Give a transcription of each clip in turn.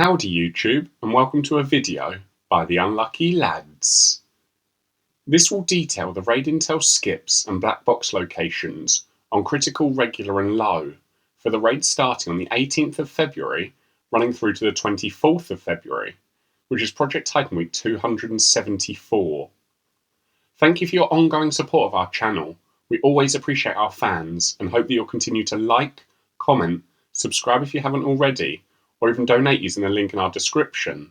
Howdy YouTube, and welcome to a video by the Unlucky Lads. This will detail the raid intel skips and black box locations on critical, regular and low for the raid starting on the 18th of February running through to the 24th of February, which is Project Titan Week 274. Thank you for your ongoing support of our channel. We always appreciate our fans and hope that you'll continue to like, comment, subscribe if you haven't already, or even donate using the link in our description.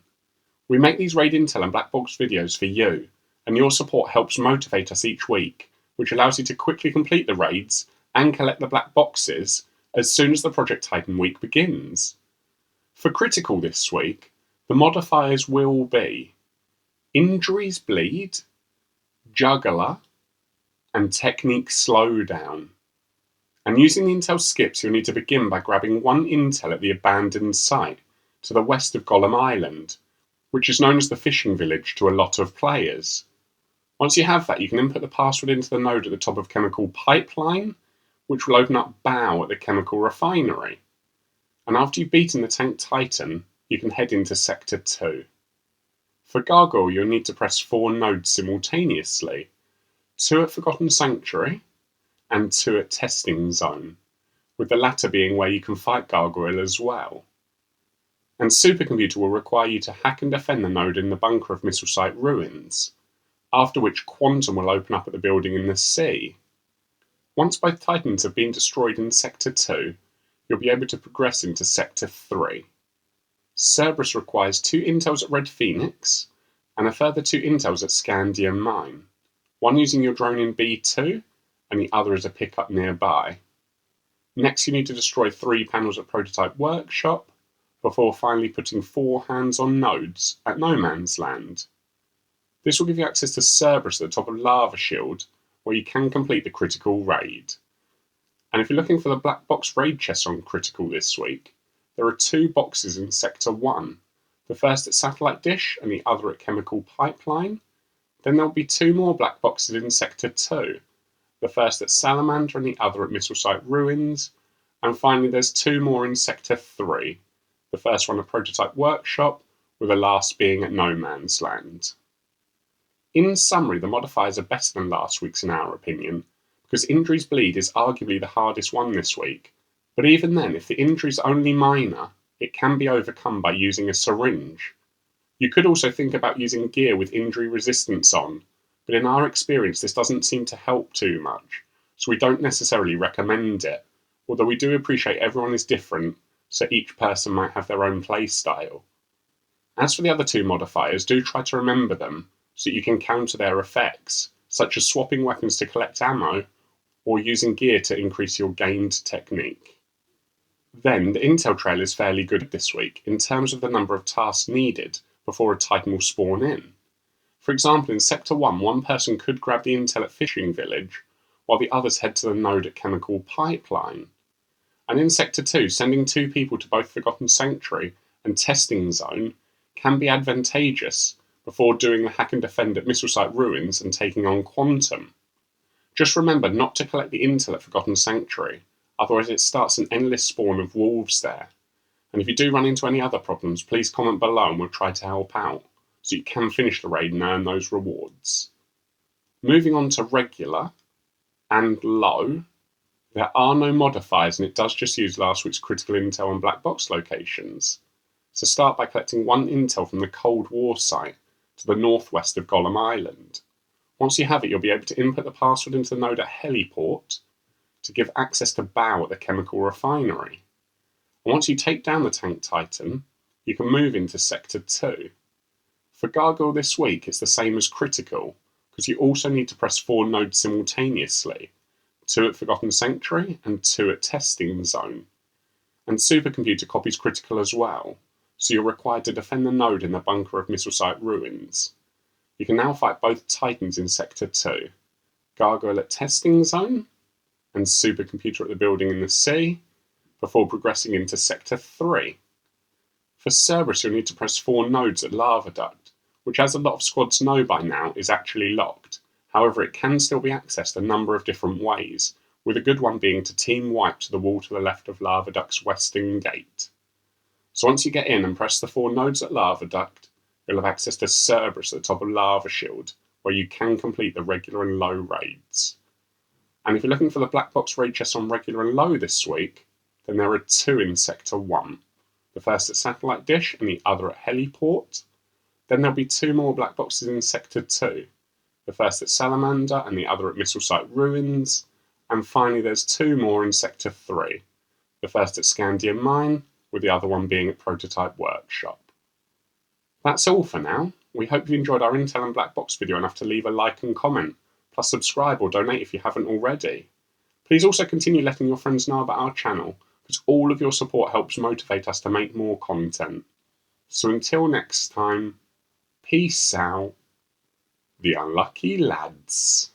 We make these raid intel and black box videos for you, and your support helps motivate us each week, which allows you to quickly complete the raids and collect the black boxes as soon as the Project Titan week begins. For critical this week, the modifiers will be Injuries Bleed, Juggler, and Technique Slowdown. And using the intel skips, you'll need to begin by grabbing one intel at the abandoned site to the west of Golem Island, which is known as the fishing village to a lot of players. Once you have that, you can input the password into the node at the top of Chemical Pipeline, which will open up Baal at the chemical refinery. And after you've beaten the Tank Titan, you can head into Sector 2. For Gargoyle, you'll need to press 4 nodes simultaneously, 2 at Forgotten Sanctuary, and 2 at Testing Zone, with the latter being where you can fight Gargoyle as well. And Supercomputer will require you to hack and defend the node in the bunker of Missile Site Ruins, after which Quantum will open up at the building in the sea. Once both Titans have been destroyed in Sector 2, you'll be able to progress into Sector 3. Cerberus requires 2 intels at Red Phoenix, and a further 2 intels at Scandium Mine, one using your drone in B2, and the other is a pickup nearby. Next you need to destroy 3 panels at Prototype Workshop, before finally putting 4 hands-on nodes at No Man's Land. This will give you access to Cerberus at the top of Lava Shield, where you can complete the critical raid. And if you're looking for the black box raid chests on critical this week, there are 2 boxes in Sector 1, the first at Satellite Dish and the other at Chemical Pipeline. Then there'll be 2 more black boxes in Sector 2, the first at Salamander and the other at Missile Site Ruins, and finally there's 2 more in Sector 3, the first one at Prototype Workshop, with the last being at No Man's Land. In summary, the modifiers are better than last week's in our opinion, because Injuries Bleed is arguably the hardest one this week, but even then, if the injury is only minor, it can be overcome by using a syringe. You could also think about using gear with injury resistance on, but in our experience this doesn't seem to help too much, so we don't necessarily recommend it, although we do appreciate everyone is different, so each person might have their own play style. As for the other 2 modifiers, do try to remember them, so that you can counter their effects, such as swapping weapons to collect ammo, or using gear to increase your gained technique. Then, the intel trail is fairly good this week, in terms of the number of tasks needed before a Titan will spawn in. For example, in Sector 1, one person could grab the intel at Fishing Village, while the others head to the node at Chemical Pipeline. And in Sector 2, sending 2 people to both Forgotten Sanctuary and Testing Zone can be advantageous before doing the hack and defend at Missile Site Ruins and taking on Quantum. Just remember not to collect the intel at Forgotten Sanctuary, otherwise it starts an endless spawn of wolves there. And if you do run into any other problems, please comment below and we'll try to help out, so you can finish the raid and earn those rewards. Moving on to regular and low, there are no modifiers and it does just use last week's critical intel and black box locations. So start by collecting 1 intel from the Cold War site to the northwest of Golem Island. Once you have it, you'll be able to input the password into the node at Heliport to give access to Baal at the chemical refinery. And once you take down the Tank Titan, you can move into Sector 2. For Gargoyle this week, it's the same as critical, because you also need to press 4 nodes simultaneously, 2 at Forgotten Sanctuary and 2 at Testing Zone. And Supercomputer copies critical as well, so you're required to defend the node in the bunker of Missile Site Ruins. You can now fight both Titans in Sector 2, Gargoyle at Testing Zone, and Supercomputer at the building in the sea, before progressing into Sector 3. For Cerberus, you'll need to press 4 nodes at Lava Duct, which as a lot of squads know by now is actually locked. However, it can still be accessed a number of different ways, with a good one being to team wipe to the wall to the left of Lava Duct's western gate. So once you get in and press the 4 nodes at Lava Duct, you'll have access to Cerberus at the top of Lava Shield, where you can complete the regular and low raids. And if you're looking for the black box raid chests on regular and low this week, then there are 2 in Sector 1. The first at Satellite Dish and the other at Heliport. Then there'll be 2 more black boxes in Sector 2. The first at Salamander and the other at Missile Site Ruins. And finally there's 2 more in Sector 3. The first at Scandium Mine, with the other one being at Prototype Workshop. That's all for now. We hope you enjoyed our Intel and Black Box video enough to leave a like and comment, plus subscribe or donate if you haven't already. Please also continue letting your friends know about our channel, because all of your support helps motivate us to make more content. So until next time, peace out, the unlucky lads.